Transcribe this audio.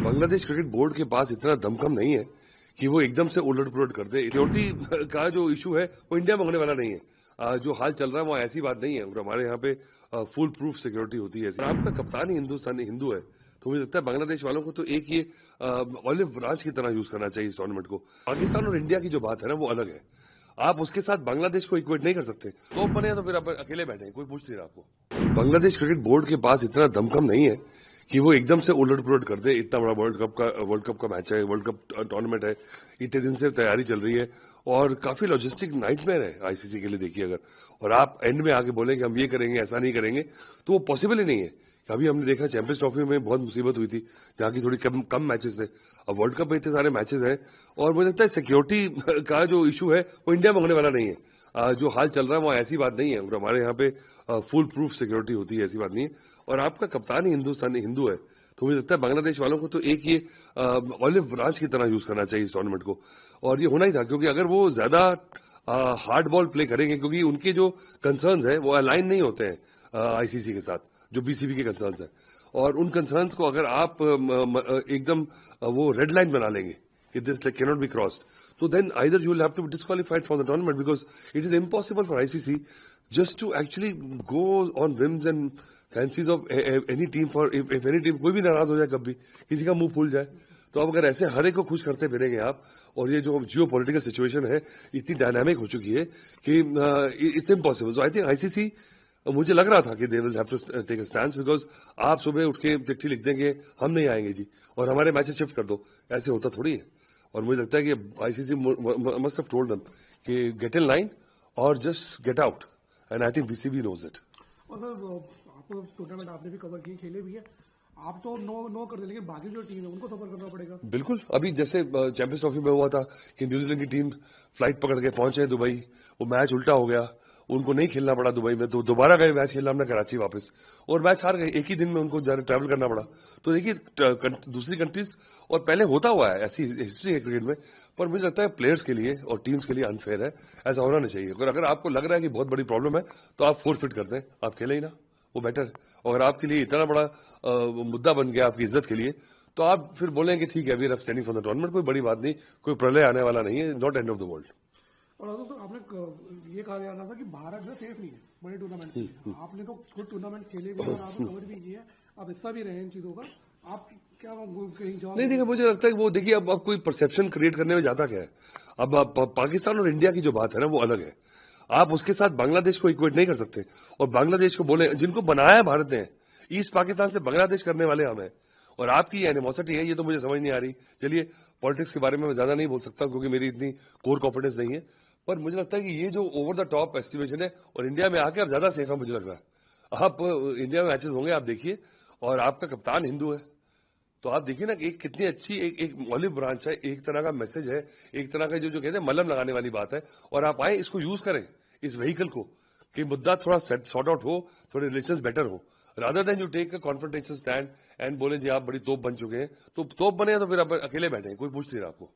Bangladesh cricket board के पास इतना दमखम नहीं है कि वो एकदम से उलट-पुलट कर दे। सिक्योरिटी का जो इश्यू है वो इंडिया में होने वाला नहीं है। जो हाल चल रहा है वो ऐसी बात नहीं है और हमारे यहाँ पे फुल प्रूफ सिक्योरिटी होती है। आपका कप्तान ही हिंदू है, तो मुझे लगता है बांग्लादेश वालों को तो एक ये ऑलिव ब्रांच की तरह यूज करना चाहिए इस टूर्नामेंट को। पाकिस्तान और इंडिया की जो बात है ना वो अलग है। आप उसके साथ बांग्लादेश को इक्वेट नहीं कर सकते। तो बने तो फिर आप अकेले बैठे, कोई पूछ नहीं रहा आपको। बांग्लादेश क्रिकेट बोर्ड के पास इतना दमखम नहीं है कि वो एकदम से उलट-पुलट कर दे। इतना बड़ा वर्ल्ड कप का मैच है, वर्ल्ड कप टूर्नामेंट है, इतने दिन से तैयारी चल रही है और काफी लॉजिस्टिक नाइटमेयर है आईसीसी के लिए। देखिए, अगर और आप एंड में आके बोलें कि हम ये करेंगे, ऐसा नहीं करेंगे, तो वो पॉसिबल ही नहीं है। अभी हमने देखा चैंपियंस ट्रॉफी में बहुत मुसीबत हुई थी, जहाँ की थोड़ी कम मैचेस थे। अब वर्ल्ड कप में इतने सारे मैचेस हैं और मुझे लगता है सिक्योरिटी का जो इशू है वो इंडिया में होने वाला नहीं है। जो हाल चल रहा है वो ऐसी बात नहीं है और हमारे यहाँ पे फुल प्रूफ सिक्योरिटी होती है, ऐसी बात नहीं है। और आपका कप्तान ही हिंदू है, तो मुझे लगता है बांग्लादेश वालों को तो एक ये ऑलिव ब्रांच की तरह यूज करना चाहिए इस टूर्नामेंट को। और ये होना ही था, क्योंकि अगर वो ज्यादा हार्ड बॉल प्ले करेंगे, क्योंकि उनके जो कंसर्न्स है वो अलाइन नहीं होते हैं आईसीसी के साथ, जो बीसीबी के कंसर्न्स हैं। और उन कंसर्न्स को अगर आप एकदम वो रेड लाइन बना लेंगे कि this can not be crossed, तो then either you will have to be disqualified from the tournament, because it is impossible for ICC just to actually go on whims and fancies of any team. For if any team कोई भी नाराज हो जाए, कभी किसी का मुंह फूल जाए, तो अब अगर ऐसे हर एक को खुश करते फिरेंगे आप, और ये जो जियो पॉलिटिकल सिचुएशन है इतनी डायनामिक हो चुकी है कि it's impossible. So I think ICC, मुझे लग रहा था कि they will have to take a stand, because आप सुबह उठ के चिट्ठी लिख देंगे हम नहीं आएंगे जी और हमारे मैचेस शिफ्ट कर दो, ऐसे होता थोड़ी है। और मुझे लगता है कि ICC must have told them कि गेट इन लाइन और just get out, and I think BCB knows it. और सर, आपको टूर्नामेंट आपने भी कवर की, खेले भी है, आप तो नो कर दे, लेकिन बाकी जो टीम है उनको सफर करना पड़ेगा। बिल्कुल, अभी जैसे चैंपियंस ट्रॉफी में हुआ था कि न्यूजीलैंड की टीम फ्लाइट पकड़ के पहुंचे दुबई, वो मैच उल्टा हो गया, उनको नहीं खेलना पड़ा दुबई में, तो दोबारा गए मैच खेलना हमने कराची वापस, और मैच हार गए। एक ही दिन में उनको ट्रैवल करना पड़ा। तो देखिए, दूसरी कंट्रीज और पहले होता हुआ है, ऐसी हिस्ट्री है क्रिकेट में। पर मुझे लगता है प्लेयर्स के लिए और टीम्स के लिए अनफेयर है, ऐसा होना नहीं चाहिए। अगर आपको लग रहा है कि बहुत बड़ी प्रॉब्लम है, तो आप फोरफिट कर दें, आप खेले ही ना, वो बेटर है। और अगर आपके लिए इतना बड़ा मुद्दा बन गया आपकी इज्जत के लिए, तो आप फिर बोलेंगे ठीक है, we are standing for the tournament, कोई बड़ी बात नहीं, कोई प्रलय आने वाला नहीं है, not end of the world. और तो आपने ये कहा जा रहा था कि भारत जो सेफ नहीं है बड़े टूर्नामेंट के लिए। आपने तो खुद टूर्नामेंट खेले भी और आपने कवर भी किया है, आप हिस्सा भी रहे हैं इन चीजों का, आप क्या कहीं जवाब नहीं, देखिए, मुझे लगता है कि वो देखिए, अब कोई परसेप्शन क्रिएट करने में जाता क्या है। अब पाकिस्तान और इंडिया की जो बात है ना वो अलग है। आप उसके साथ बांग्लादेश को इक्वेट नहीं कर सकते। और बांग्लादेश को बोले, जिनको बनाया है भारत ने, ईस्ट पाकिस्तान से बांग्लादेश करने वाले हम हैं, और आपकी ये एनिमोसिटी है, ये तो मुझे समझ नहीं आ रही। चलिए, पॉलिटिक्स के बारे में मैं ज्यादा नहीं बोल सकता क्योंकि मेरी इतनी कोर कॉन्फिडेंस नहीं है, पर मुझे लगता है कि ये जो ओवर द टॉप एस्टिमेशन है, और इंडिया में आके अब ज्यादा सेफ है मुझे लग रहा है। आप इंडिया में मैचेस होंगे, आप देखिए, और आपका कप्तान हिंदू है, तो आप देखिए ना कि एक कितनी अच्छी एक ऑलिव ब्रांच है, एक तरह का मैसेज है, एक तरह का जो कहते हैं मलहम लगाने वाली बात है। और आप आए, इसको यूज करें, इस व्हीकल को, कि मुद्दा थोड़ा सॉर्ट आउट हो, थोड़े रिलेशंस बेटर हो, rather than you take a confrontation stand and बोले जी आप बड़ी तोप बन चुके हैं। तो तोप बने तो फिर आप अकेले बैठे, कोई पूछ नहीं रहा आपको।